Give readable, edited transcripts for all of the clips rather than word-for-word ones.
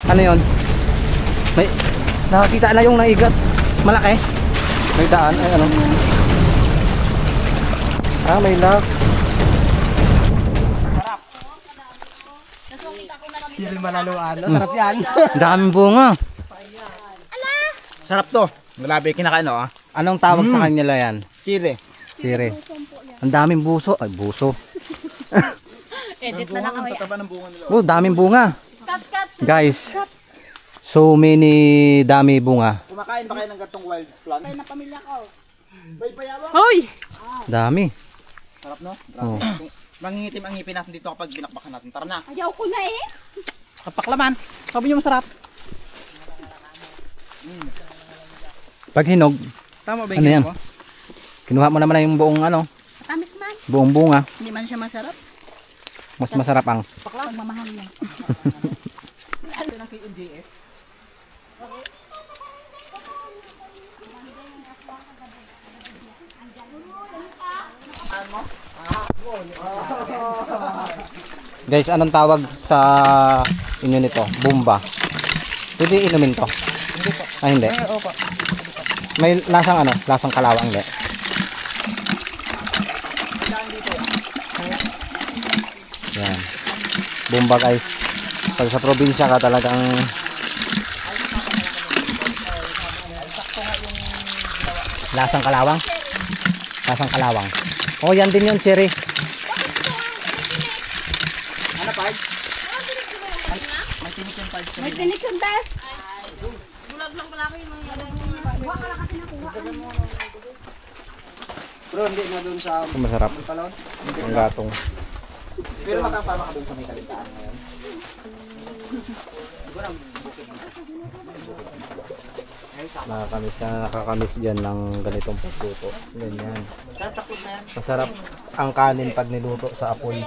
Ano yon? May nakakita na yung naigat. Malaki. May daan ay ano? Ah, may lock. Sili malaluan. Sarap yan. Daming bunga. Sarap to. Grabe kinakain no. Anong tawag sa kanila yan? Kire. Sire. Ang daming buso. Ay, buso. Edit na lang kami. Tataba ng bunga nila. Oh, daming bunga. Cut, cut. Guys. So many dami bunga. Kumakain ba kayo ng gatong wild plant? Ay, na pamilya ko. Bay bayawang. Hoy! Dami. Sarap no? Oh. Mangingitim ang ngipin natin dito kapag binakbakan natin. Tara na. Ayaw ko na eh. Kapaklaman. Sabi niyo masarap. Pag hinog, Tama ba Ano yan? ko? kinuha mo naman na yung buong ano, Tamis man. buong bunga. Hindi man siya masarap. Mas masarap ang. Pagmamahal niya. Ito ng KMJS. Guys, anong tawag sa inyo nito? Bumba. Pwede inumin to? Ay, hindi. May lasang ano? Lasang kalawang, hindi. Yan. Bumba guys. Pag sa probinsya ka talagang lasang kalawang. Lasang kalawang. Oh, yan din yun, cherry. Ano pa? May tinik yung pad. May tinik yung best. Bulag lang pala kayo mga buwa ka lang kasi nakuha. Bro, hindi na doon sa Masarap. talon. Ang gatong. Pero makasama ka doon sa may kalintaan ngayon. Nakakamiss dyan ng ganitong pagluto. Ganyan. Tatakot na yan. Masarap ang kanin pag niluto sa apoy.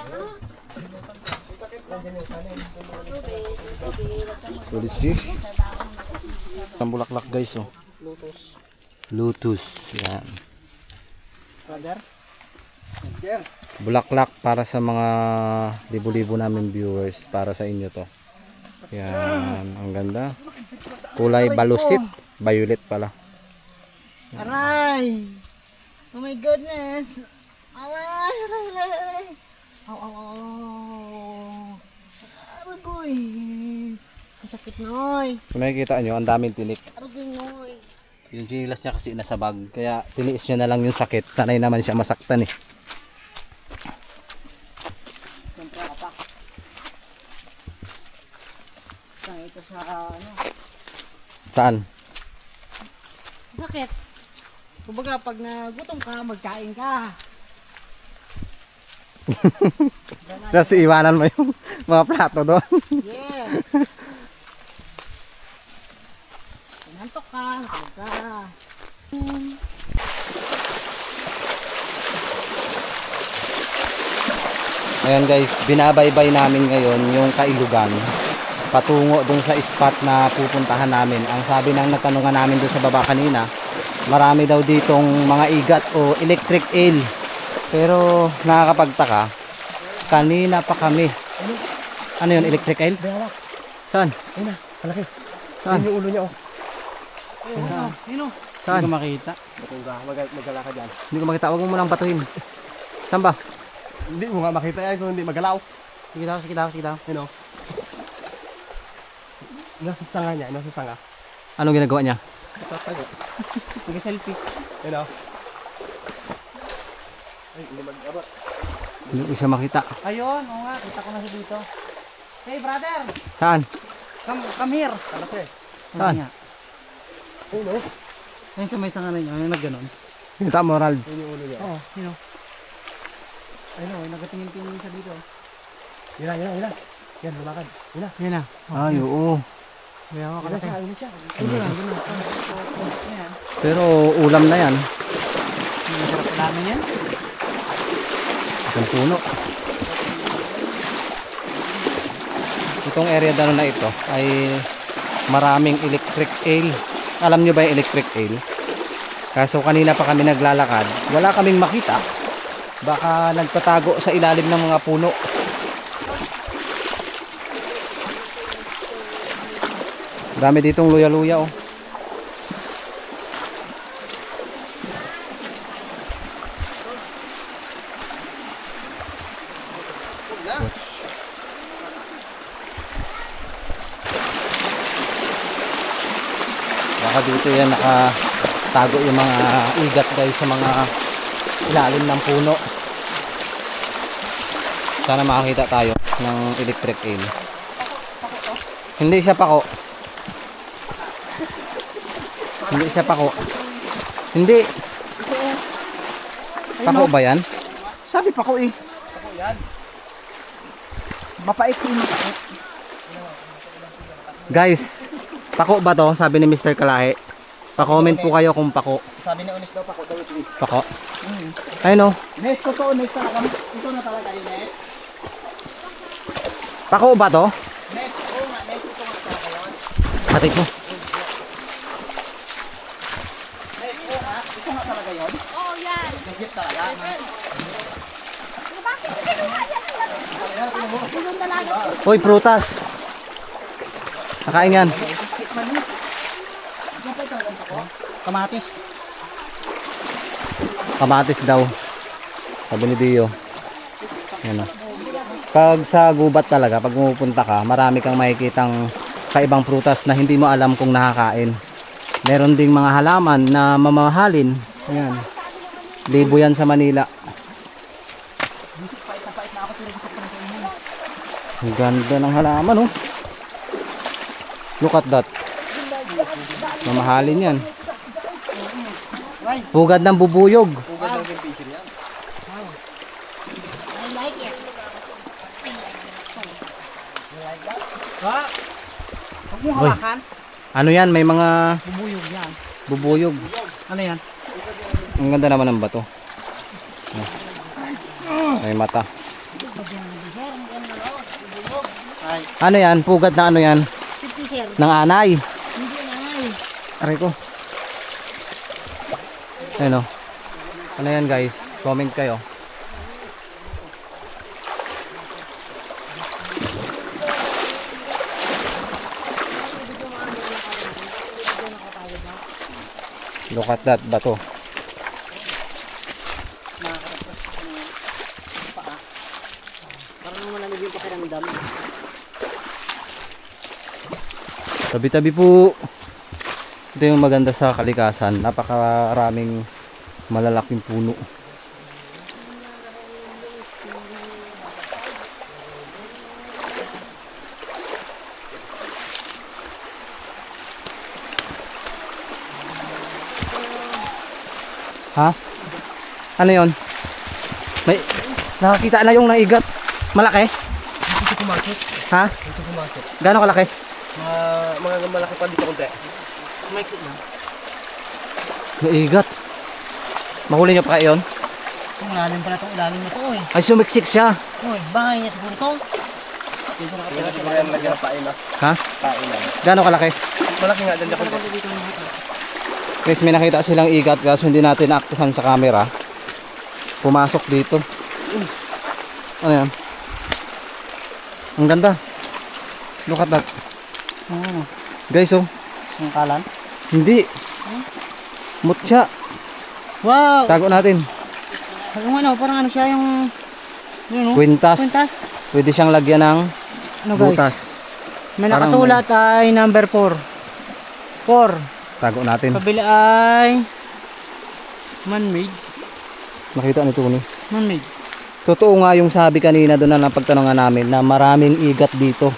Tulis G. Ang bulaklak guys oh. Lotus. Lotus. Yan. Brother. Brother. Bulaklak para sa mga libo-libo namin viewers. Para sa inyo to. Yan. Ang ganda. Kulay balusit. Violet pala. Aray! Oh my goodness! Aray! Aray! Aray! Aw! Aw! Aw! Arugoy! Ang sakit noy! Kung nakikita nyo, ang daming tinik. Arugoy noy! Yung chinilas niya kasi nasa bag. Kaya tiniis niya na lang yung sakit. Sanay naman siya masaktan eh. Siyempre ka pa. Saan ito sa ano? Saan? Bakit? Kumbaga pag nagutom ka, magkain ka. Kasi iwanan mo yung mga plato doon. Yes! Nantok ka, nakag ka. Ayan guys, binabaybay namin ngayon yung Kailugan patungo dun sa spot na pupuntahan namin. Ang sabi ng nagtanungan namin dun sa baba kanina, marami daw ditong mga igat o electric eel. Pero nakakapagtaka, kanina pa kami. Ano yun, electric eel? Saan? Ayun na, malaki. Saan? Yung ulo niya oh. Ayun oh. Saan? Hindi ko makita. Batuga, magala ka dyan. Hindi ko makita, huwag mo lang batuhin. Saan ba? Hindi mo nga makita yan kung hindi magalaw. Sige daw, sige daw, sige daw. Ayun oh. Nasa sanga niya, nasa sanga. Anong ginagawa niya? Tatago. Nag-selfie. Ayun oh. Ay, hindi mag-abot. Hindi ko siya makita. Ayun, oo nga, kita ko na siya dito. Hey brother, Saan? come here. Kalaki. Saan? Ayun oh. Ayun sa may sanga na niya, yung nagganon. Kita mo, Rald. Ayun yung ulo niya. Oo, yun o. Ayun o, nagatingin-tingin siya dito. Yun na, yun na, yun na. Yan, lumakad. Yun na. Yan na. Ay, oo. Kaya ako Yun na kalaki. siya, yun na siya. Ayun na, yun na. Ayan. Pero ulam na yan. Masarap pa namin yan. Ang puno. Itong area dano na ito ay maraming electric eel. Alam nyo ba yung electric eel? Kaso kanina pa kami naglalakad, wala kaming makita. Baka nagtatago sa ilalim ng mga puno. Dami ditong luya-luya oh. Baka dito yan nakatago yung mga igat guys sa mga ilalim ng puno. Sana makakita tayo ng electric eel. Hindi siya pako. Hindi siya pako. Hindi. Pako ba yan? Sabi pa ko eh. Pako yan. Mapait ko yung mapait. Guys, pako ba to? Sabi ni Mr. Kalahe. Pa-comment po kayo kung pako. Sabi ni Onis daw pako daw ito eh. Pako. Ayun oh. Nes, totoo Nes talaga. Ito na talaga yun Nes. Pako ba to? Nes, oo nga Nes. Ito nga talaga yun. Atik mo. Nes, oo nga. Ito nga talaga yun. Oo, yan. Legit talaga. Bakit hindi ko kaya? Bulong dalaga. Uy, prutas. Nakain yan. Kamatis. Kamatis daw. Sabi ni Dio. Yan o. Pag sa gubat talaga, pag pumupunta ka, marami kang makikitang kaibang prutas na hindi mo alam kung nakakain. Meron ding mga halaman na mamahalin. Ayan. Libo yan sa Manila. Ang ganda ng halaman oh. Look at that. Mamahalin yan. Pugad ng bubuyog. Pugad ng fisher yan. I like it. Ha? Huwag mo Uy. hawakan. Ano yan? May mga Bubuyog yan. bubuyog. Ano yan? Ang ganda naman ng bato. May mata. Ay. Ano yan? Pugad na ano yan? 50 sir. Ng anay. Hindi na nga. Aray ko. Ayun o. Ano yan guys? Comment kayo. Look at that bato. Parang malamig yung pakiramdam. Tabi-tabi po. Ito yung maganda sa kalikasan. Napakaraming malalaking puno. Ha? Ano yon? May nakakita na yung naigat. Malaki? Dito kumakit. Ha? Dito kumakit. Gaano kalaki? Mga malaki pa dito konti. Kumakit na. Naigat. Mahuli niyo pa kayo yun? Itong lalim pala itong ilalim na ito eh. Ay, sumiksik siya. Uy, bahay niya siguro ito. Dito nakatira ito. Yan lagyan ng pain na. Ha? Pain na. Gaano kalaki? Malaki nga dyan konti. Guys, may nakita silang igat kaso hindi natin naaktuhan sa camera. Pumasok dito. Ano yan? Ang ganda. Look at that. Guys, oh. Sangkalan. Hindi. Mutya. Wow! Tago natin. Yung ano, parang ano siya yung... Yun o. Kwintas. Kwintas. Pwede siyang lagyan ng Ano guys? butas. May Parang nakasulat ay number 4. 4. Tago natin. Kabila ay... Man-made. Nakita ni Tony. Man-made. Totoo nga yung sabi kanina doon na napagtanongan namin na maraming igat dito.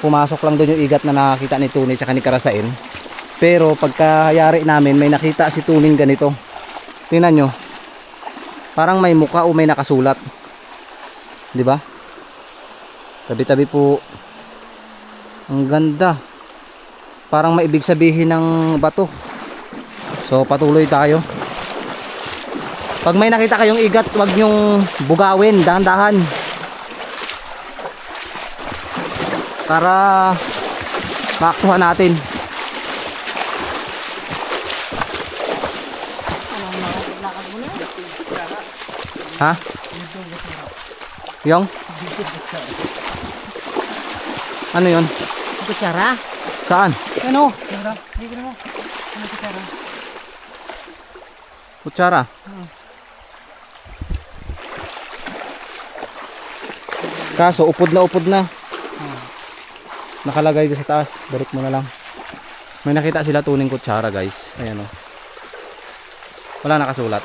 Pumasok lang doon yung igat na nakakita ni Tony tsaka ni Karasain. Pero pagkayari namin may nakita si Tuning ganito. Tingnan nyo. Parang may muka o may nakasulat. Di ba? Tabi-tabi po. Ang ganda. Parang may ibig sabihin ng bato. So patuloy tayo. Pag may nakita kayong igat, wag nyong bugawin, dahan-dahan. Para maaktuhan natin. Ha? Yung? Ano yun? Kutsara. Saan? Ano? Hindi mo. Ano si Sarah? Kutsara. Kaso upod na. Nakalagay doon sa taas. Balik mo na lang. May nakita sila tuning kutsara guys. Ayan o. Wala nakasulat.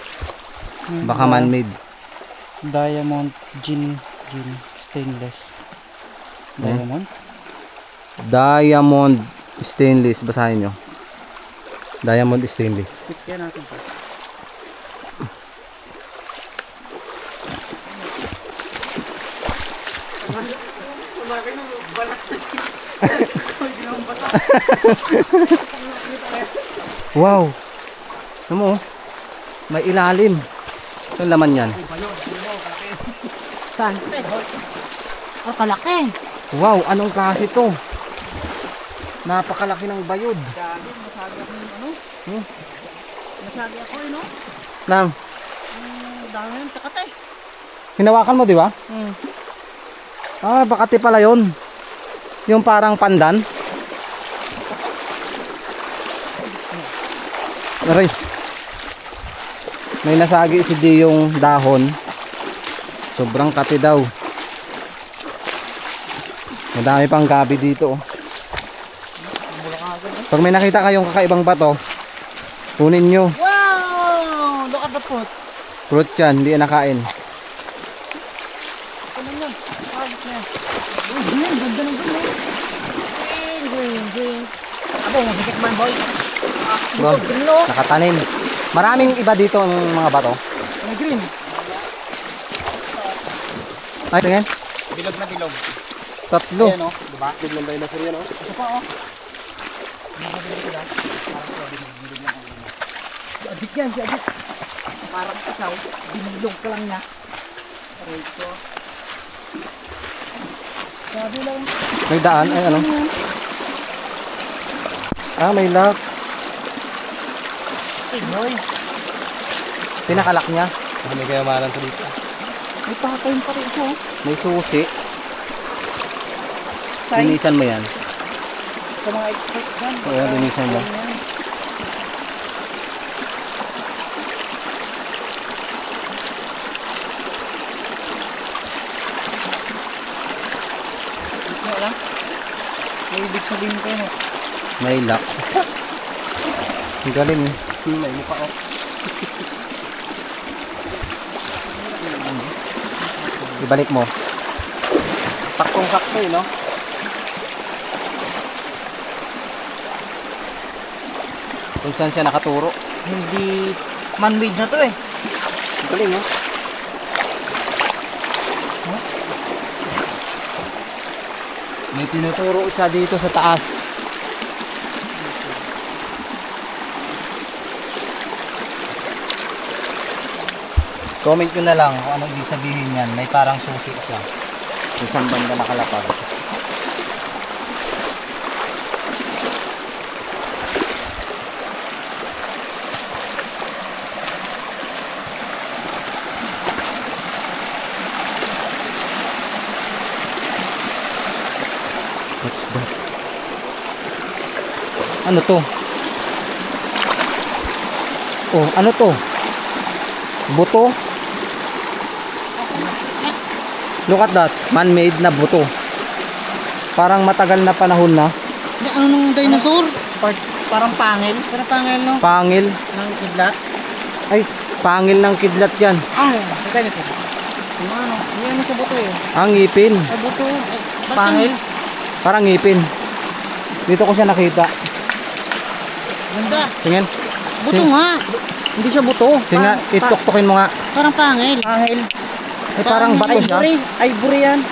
Baka man-made. Diamond gin stainless. Diamond stainless. Basahin nyo. Diamond stainless. Kaya natin pa. Wow. Ano mo? May ilalim. Ito yung laman yan. Saan? Oh, kalaki. Wow, anong klase to? Napakalaki ng bayod. Masagi ako no? Nang, Dami yung takatay. hinawakan mo di ba? Ah, bakati pala yun. Yung parang pandan. Aray. May nasagi si Di yung dahon. Sobrang kati daw. Madami pang gabi dito. Pag may nakita kayong kakaibang bato, kunin nyo. Wow! Look at the fruit. Fruit yan, hindi yan nakain. Ano yun? Ayos na yan. Green, ganda ng green. Green. Abo, masikip man boy. Bro, nakatanim. Maraming iba dito ang mga bato. May green. Ay, tingin. Bilog na bilog. Tatlo. Ayan o. Diba? Bilog ng dinosaur yan o. Ito pa o. Adik yan, si Adik. Parang kasaw. Binilog ka lang niya. Rito. Sabi lang. May daan, ay ano? Ah, may lock. Boy. Pinakalak niya. May kayamanan to dito. May patayin pa rin ito. May susi. Sign Linisan mo yan. sa mga expert dyan. Oo, linisan mo. Wala. May ibig sabihin kayo. May lock. Ang galing eh. May mukha o. Ibalik mo. Saktong-sakto eh no? Kung saan siya nakaturo. Hindi man-made na to eh. Ang galing eh. May tinuturo siya dito sa taas. Comment nyo na lang kung ano ibig sabihin yan. May parang susi siya. Isang banda nakalapag. What's that? Ano to? Oh, ano to? Buto? Look at that, man-made na buto. Parang matagal na panahon na. Ano nung dinosaur? Parang pangil. Parang pangil no? Pangil. Ng kidlat. Ay, pangil ng kidlat yan. Ah, dinosaur. Ano? Yan sa buto eh. Ang ngipin. Ay, buto. Pangil. Parang ngipin. Dito ko siya nakita. Ganda. Tingin. Buto nga. Hindi siya buto. Tingnan, ituktukin mo nga. Parang pangil. Pangil. Ay, parang bato siya. Ivory yan.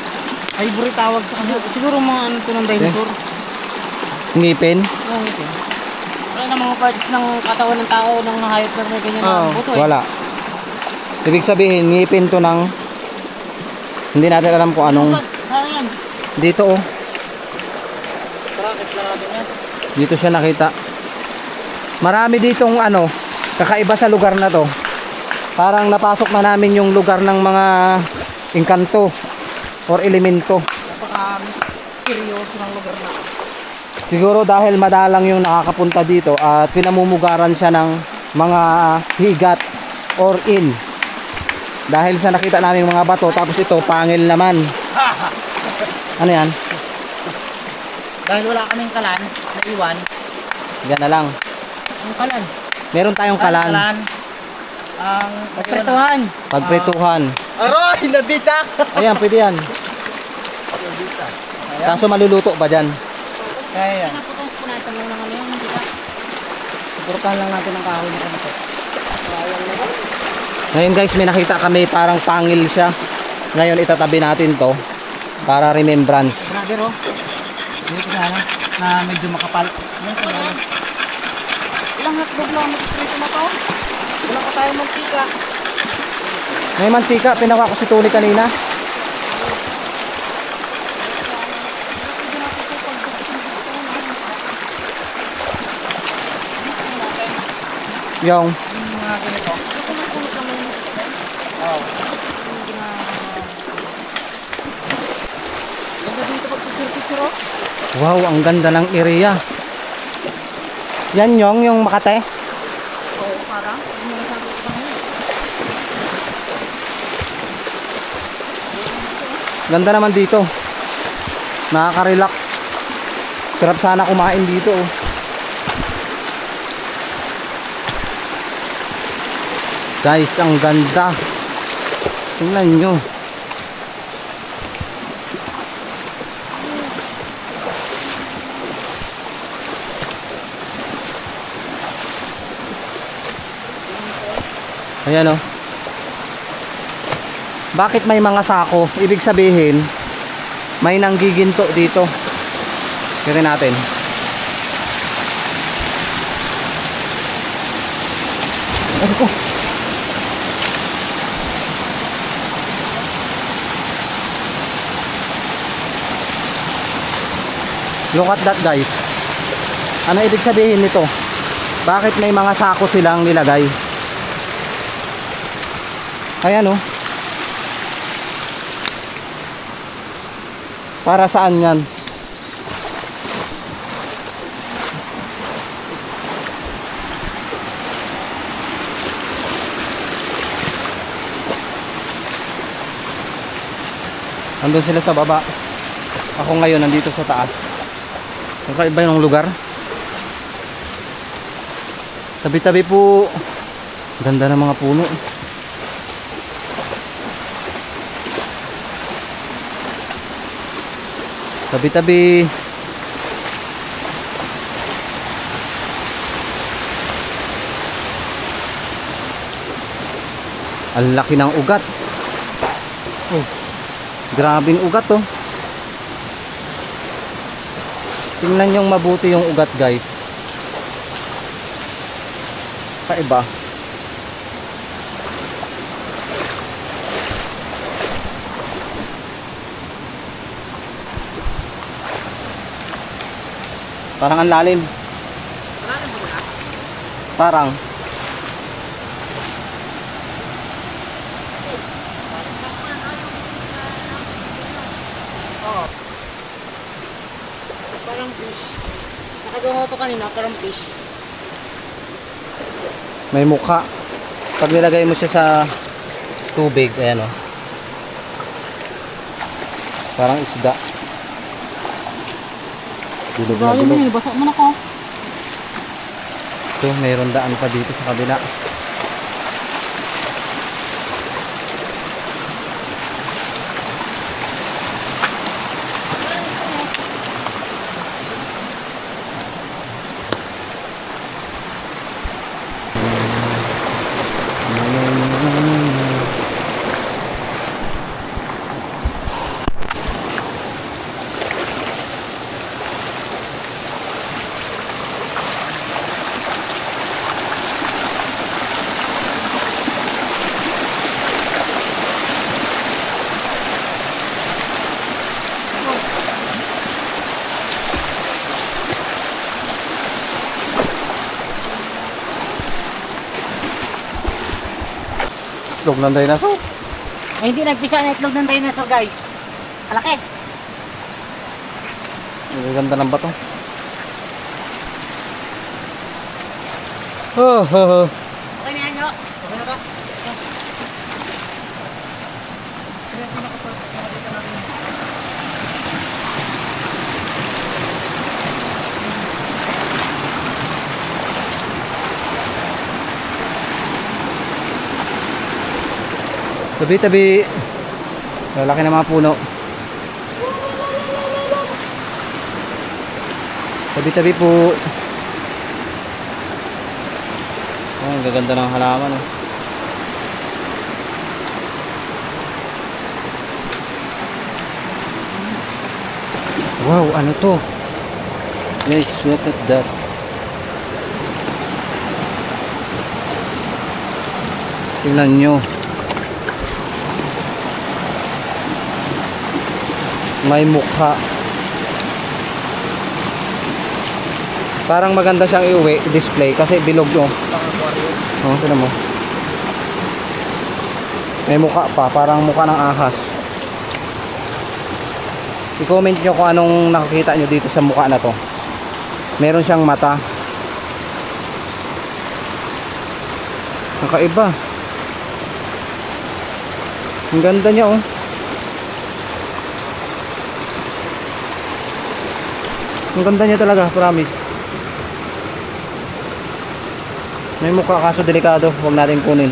Ivory tawag sa kanya. Siguro mga ano to ng dinosaur. Ngipin. Oo, ito. Wala na mga parts ng katawan ng tao ng hayop na may ganyan na buto eh. Wala. Ibig sabihin, ngipin to ng hindi natin alam kung anong Saan yan? dito oh. Brackets lang natin yan. Dito siya nakita. Marami ditong ano, kakaiba sa lugar na to. Parang napasok na namin yung lugar ng mga engkanto or elemento. Napaka-seryoso ng lugar na. Siguro dahil madalang yung nakakapunta dito at pinamumugaran siya ng mga higat or il. Dahil sa nakita namin mga bato, tapos ito pangil naman. Ano yan? Dahil wala kaming kalan, naiwan. Yan na lang. Ang kalan. Meron tayong kalan. Ang pagprituhan. Pagprituhan. Aroy! Nabita! Ayan, pwede yan. Kaso maluluto ba dyan? Kaya yan. Punasan lang naman yun, di ba? Purtahan lang natin ang kahoy na kanito. Ngayon guys, may nakita kami parang pangil siya. Ngayon itatabi natin to para remembrance. Brother, oh. Dito sana na medyo makapal. Yan, kaya. Ilang hotdog lang magprito na to? Wala pa tayong mantika. May mantika, pinawa ko si Tony kanina. Yung Mga ganito. Oo. Ganda dito pag-picture, oh. wow, ang ganda ng area. Yan yung Makate. Oo, parang. Hindi mo nasabi ko kanina. Ganda naman dito. Nakaka-relax. Sarap sana kumain dito. Oh. Guys, ang ganda. Tingnan nyo. Ayan oh. Bakit may mga sako? Ibig sabihin may nanggiginto dito. Tira natin. Ano ko? Look at that guys. Ano ibig sabihin nito? Bakit may mga sako silang nilagay? Ayan oh. Para saan yan? Andun sila sa baba. Ako ngayon nandito sa taas. Kakaiba yung lugar. Tabi-tabi po. Ganda ng mga puno. Tabi-tabi. Ang laki ng ugat. Oh, grabing ugat oh. Tingnan yung mabuti yung ugat guys. Kaiba. Parang ang lalim. Parang. Parang fish. Nakagawa ko kanina, parang fish. May mukha. Pag nilagay mo siya sa tubig, ayan o. Parang isda. Bilog na bilog. Basa mo na ko. Ito, mayroon daan pa dito sa kabila. Itlog ng dinosaur. Ay, hindi nagpisa na itlog ng dinosaur guys. Alaki. Ang ganda ng bato. Oh, oh, oh. Okay na yan, yo. Okay na ka? Tabi-tabi. Lalaki ng mga puno. Tabi-tabi po. Oh, ang gaganda ng halaman. Oh. Wow, ano to? Guys, look at that. Tingnan nyo. May mukha. Parang maganda siyang iuwi, display kasi bilog no. Oh, tingnan mo. May mukha pa, parang mukha ng ahas. I-comment nyo kung anong nakikita nyo dito sa mukha na to. Meron siyang mata. Nakaiba. Ang ganda niya oh. Ang ganda niya talaga, promise. May mukha kaso delikado, huwag natin kunin.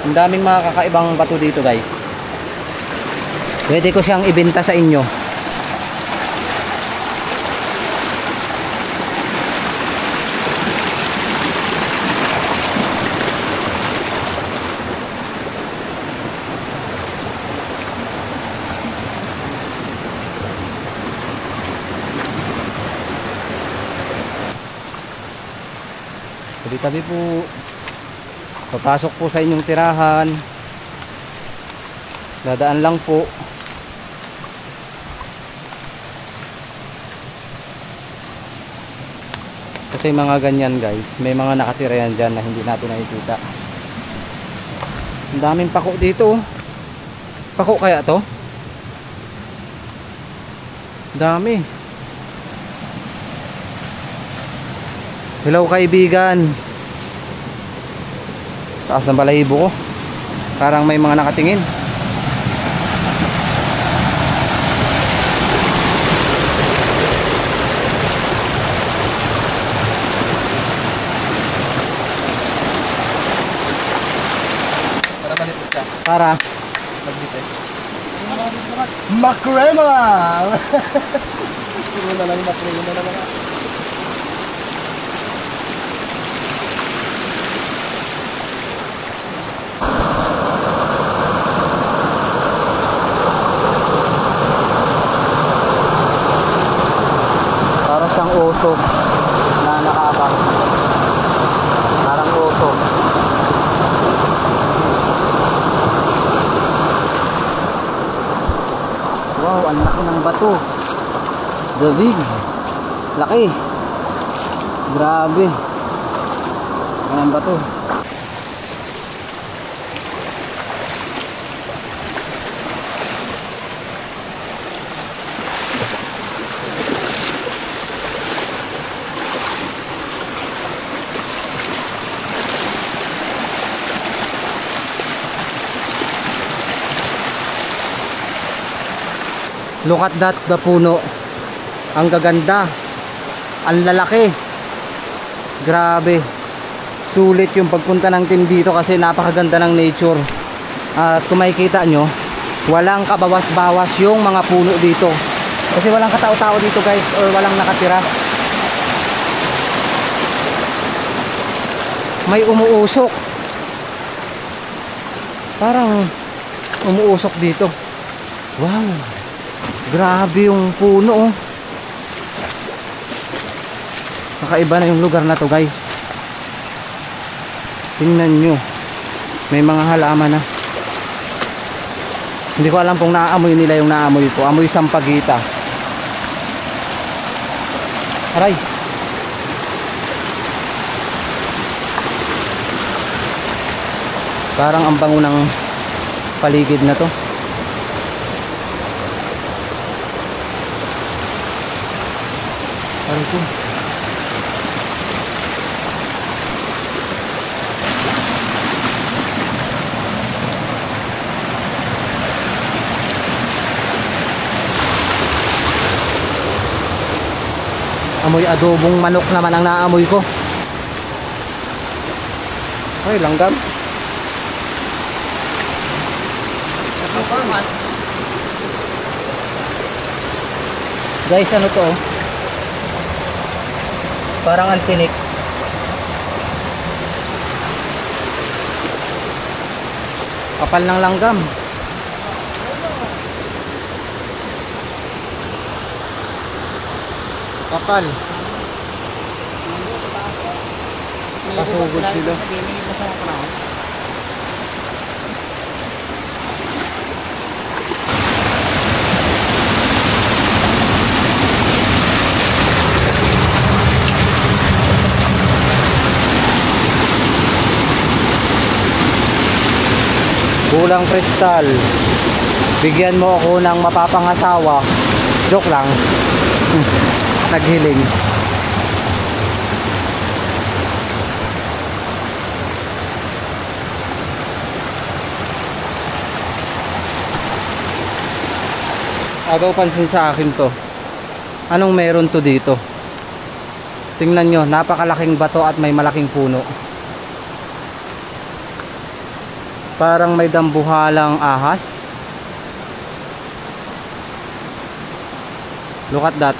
Ang daming mga kakaibang bato dito guys. Pwede ko siyang ibenta sa inyo. Tabi-tabi po. Papasok po sa inyong tirahan. Dadaan lang po. Kasi mga ganyan guys, may mga nakatira yan dyan na hindi natin nakikita. Ang daming pako dito. Pako kaya to? Dami. Hello kaibigan. Taas ng balahibo ko. Parang may mga nakatingin. Para manitis ka. Para Maglitis. Makrema! Puro na lang makrema na lang. para siyang usok na nakaabang. Parang usok. Wow, ang laki ng bato. The big. Laki. Grabe. Laki ng bato. Look at that, the puno. Ang gaganda. Ang lalaki. Grabe. Sulit yung pagpunta ng team dito kasi napakaganda ng nature. At kung makikita nyo, walang kabawas-bawas yung mga puno dito. Kasi walang katao-tao dito guys, or walang nakatira. May umuusok. Parang umuusok dito. Wow. Grabe yung puno oh. Kakaiba na yung lugar na to guys. Tingnan nyo. May mga halaman na. Hindi ko alam kung naaamoy nila yung naamoy ko. Amoy sampagita. Aray. Parang ang bango ng paligid na to. Aray ko. Amoy adobong manok naman ang naamoy ko. Ay, langgam. Guys, ano to? Parang antinik. Kapal ng langgam. Kapal. Pasugod sila. Kulang kristal. Bigyan mo ako ng mapapangasawa. Joke lang. Naghiling. Agaw pansin sa akin to. Anong meron to dito? Tingnan nyo, napakalaking bato at may malaking puno. Parang may dambuhalang ahas. Look at that.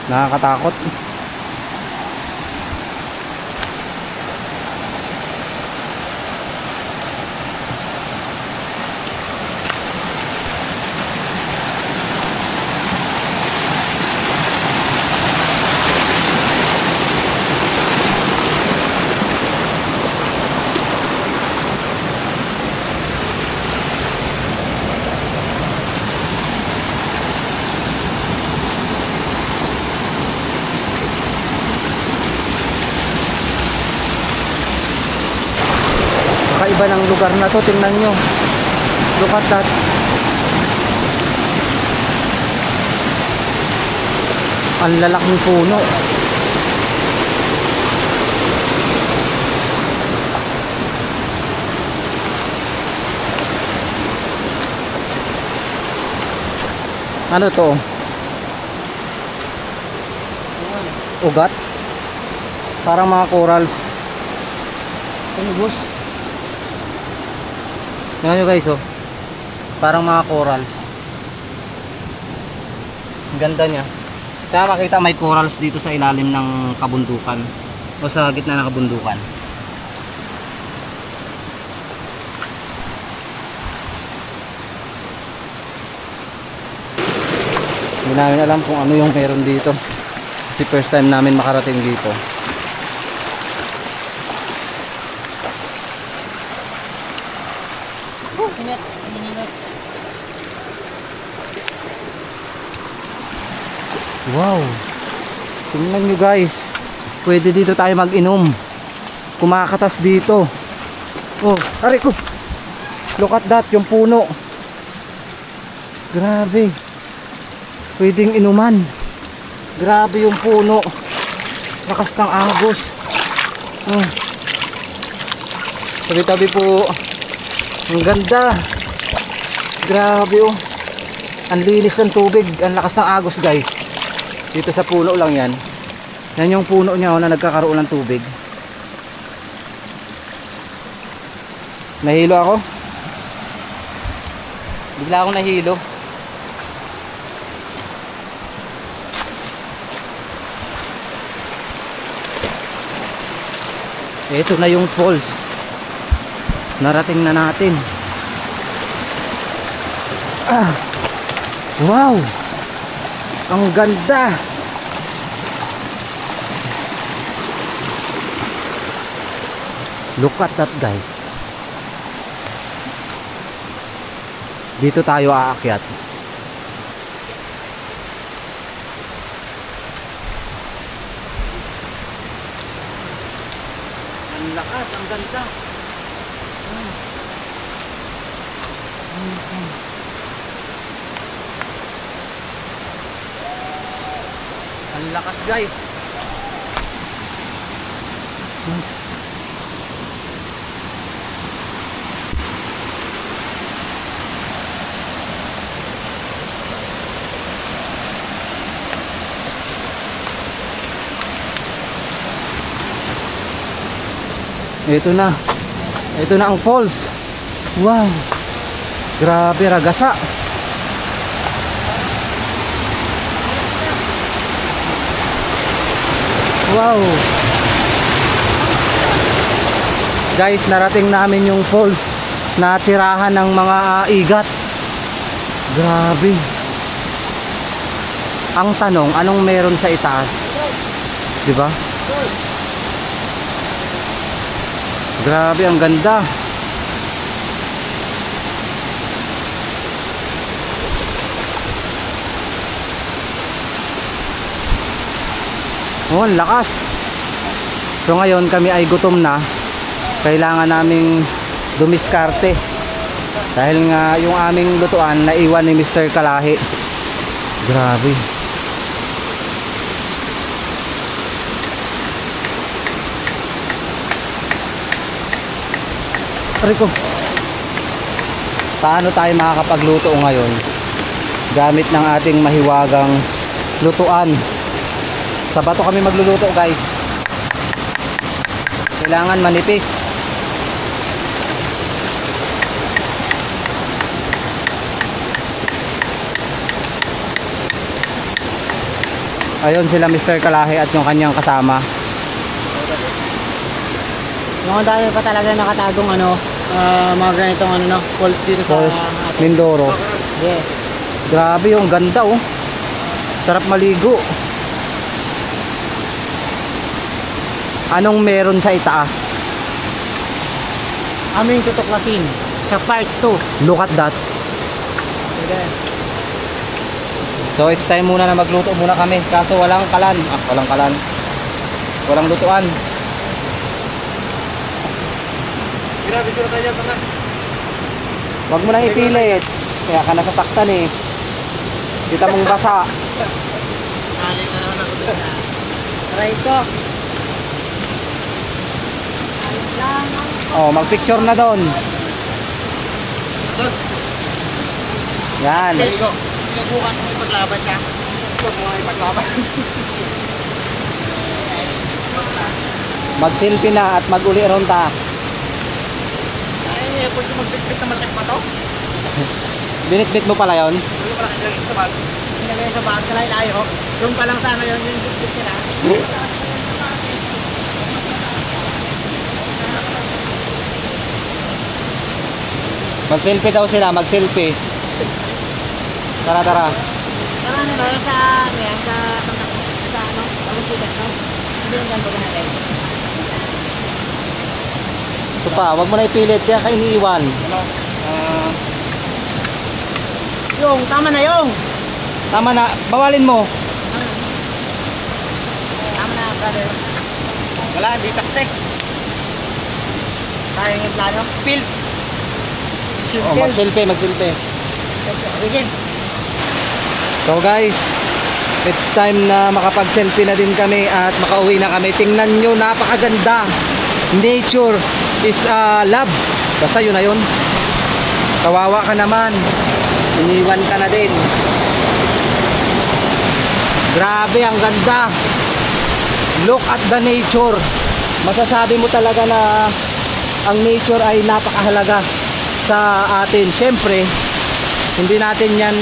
Nakakatakot. Kakaiba ng lugar na to, tingnan nyo. Look at that. Ang lalaking puno. Ano to? Ugat? Parang mga corals. Ano boss? Tingnan nyo guys, oh. Parang mga corals. Ang ganda niya. Kaya makita may corals dito sa ilalim ng kabundukan o sa gitna ng kabundukan. Hindi namin alam kung ano yung meron dito. Kasi first time namin makarating dito. Wow, tingnan nyo guys, pwede dito tayo mag-inom. Kumakatas dito. Oh, aray ko. Look at that, yung puno. Grabe. Pwedeng inuman. Grabe yung puno. Lakas ng agos. Oh. Tabi-tabi po. Ang ganda. Grabe oh. Ang linis ng tubig. Ang lakas ng agos guys. Dito sa puno lang yan. Yan yung puno niya na nagkakaroon ng tubig. Nahilo ako. Bigla akong nahilo. Ito na yung falls. Narating na natin. Ah. Wow. Ang ganda. Look at that guys. Dito tayo aakyat. Ang lakas, ang ganda. Ang lakas guys. Ito na. Ito na ang falls. Wow. Grabe, ragasa. Wow. Guys, narating namin yung falls na tirahan ng mga igat. Grabe. Ang tanong, anong meron sa itaas? 'Di ba? Grabe, ang ganda. Oh, ang lakas. So ngayon kami ay gutom na. Kailangan naming dumiskarte. Dahil nga yung aming lutuan naiwan ni Mr. Kalahi. Grabe. Rico, paano tayo makakapagluto ngayon gamit ng ating mahiwagang lutuan? Sa bato kami magluluto, guys. Kailangan manipis. Ayun sila Mr. Kalahi at yung kanyang kasama. Yung dahil pa talaga nakatagong mga ganitong falls dito sa Falls, Mindoro. Yes. Grabe, yung ganda oh. Sarap maligo. Anong meron sa itaas? Aming tutuklasin sa part 2. Look at that. So it's time muna na magluto muna kami. Kaso walang kalan. Walang kalan. Walang lutuan. Grabe sila tayo pala. Wag mo nang ipilit. Kaya ka nasasaktan eh. Kita mong basa. Aling na naman ako doon. Try ko. Oh, mag-picture na doon. Yan. Sinubukan mo ipaglaban ka. Huwag mo ipaglaban. Mag-selfie na at mag-uli ron ta. Ay, pwede magbitbit na malaki pa to? Binitbit mo pala yon. Yung pala nilagay sa bag. Nilagay sa bag, kalay tayo. Yung palang sana yun, yung bitbit nila. Mag-selfie daw sila, mag-selfie. Tara, tara. Tara na ba sa Kalusigat, no? Hindi yung ganito natin. Ito pa, wag mo na ipilit. Kaya ka iniiwan. Yung, tama na yung! Tama na, bawalin mo. Tama na, brother. Wala, hindi success. Tayo yung plano. Field. Oh, mag-selfie, mag-selfie. Begin. So guys, it's time na makapag-selfie na din kami at makauwi na kami. Tingnan nyo, napakaganda. Nature is love. Basta yun na yun. Kawawa ka naman. Iniwan ka na din. Grabe, ang ganda. Look at the nature. Masasabi mo talaga na ang nature ay napakahalaga sa atin. Siyempre, hindi natin yan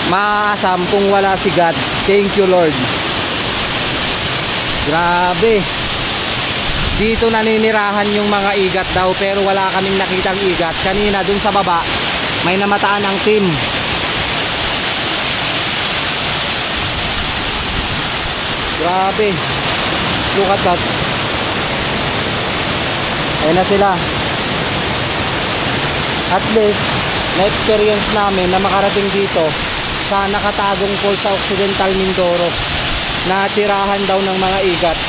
maasam kung wala si God. Thank you, Lord. Grabe. Dito naninirahan yung mga igat daw, pero wala kaming nakitang igat. Kanina dun sa baba may namataan ang team. Grabe. Look at that. Ayun na sila. At least na-experience namin na makarating dito sa nakatagong falls sa Occidental Mindoro na tirahan daw ng mga igat.